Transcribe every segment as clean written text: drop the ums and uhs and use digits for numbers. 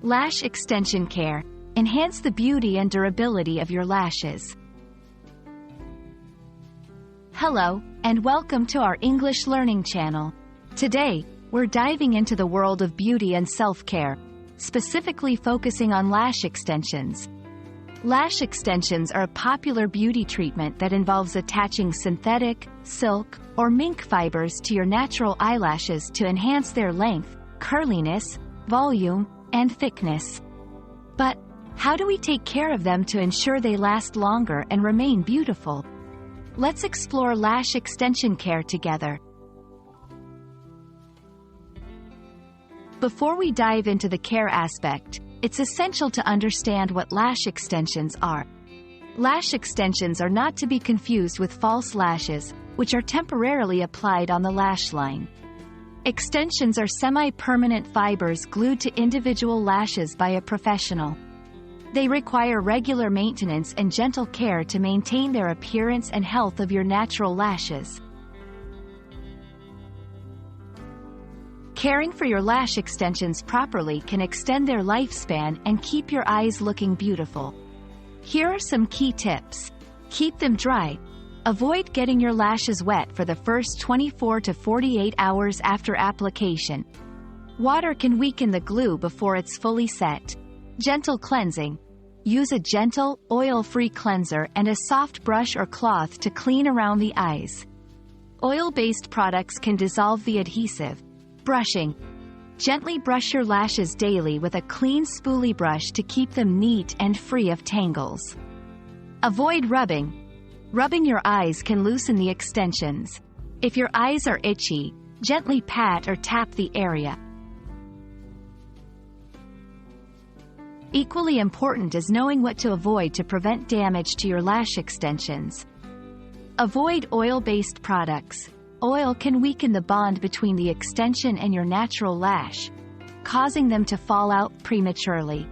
Lash Extension Care. Enhance the beauty and durability of your lashes. Hello, and welcome to our English Learning channel. Today, we're diving into the world of beauty and self-care, specifically focusing on lash extensions. Lash extensions are a popular beauty treatment that involves attaching synthetic, silk, or mink fibers to your natural eyelashes to enhance their length, curliness, volume, and thickness. But how do we take care of them to ensure they last longer and remain beautiful? Let's explore lash extension care together. Before we dive into the care aspect, it's essential to understand what lash extensions are. Lash extensions are not to be confused with false lashes, which are temporarily applied on the lash line. Extensions are semi-permanent fibers glued to individual lashes by a professional. They require regular maintenance and gentle care to maintain their appearance and health of your natural lashes. Caring for your lash extensions properly can extend their lifespan and keep your eyes looking beautiful. Here are some key tips. Keep them dry. Avoid getting your lashes wet for the first 24 to 48 hours after application. Water can weaken the glue before it's fully set. Gentle cleansing. Use a gentle, oil-free cleanser and a soft brush or cloth to clean around the eyes. Oil-based products can dissolve the adhesive. Brushing. Gently brush your lashes daily with a clean spoolie brush to keep them neat and free of tangles. Avoid rubbing. Rubbing your eyes can loosen the extensions. If your eyes are itchy, gently pat or tap the area. Equally important is knowing what to avoid to prevent damage to your lash extensions. Avoid oil-based products. Oil can weaken the bond between the extension and your natural lash, causing them to fall out prematurely.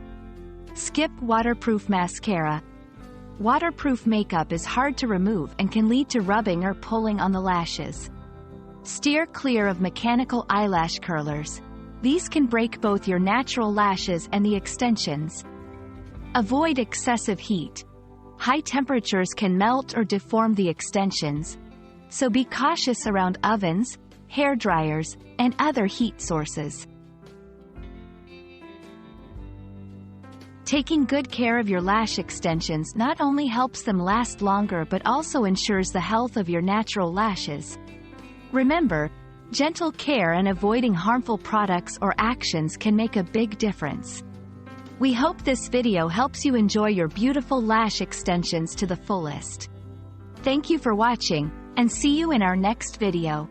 Skip waterproof mascara. Waterproof makeup is hard to remove and can lead to rubbing or pulling on the lashes. Steer clear of mechanical eyelash curlers. These can break both your natural lashes and the extensions. Avoid excessive heat. High temperatures can melt or deform the extensions, so be cautious around ovens, hair dryers, and other heat sources. Taking good care of your lash extensions not only helps them last longer but also ensures the health of your natural lashes. Remember, gentle care and avoiding harmful products or actions can make a big difference. We hope this video helps you enjoy your beautiful lash extensions to the fullest. Thank you for watching, and see you in our next video.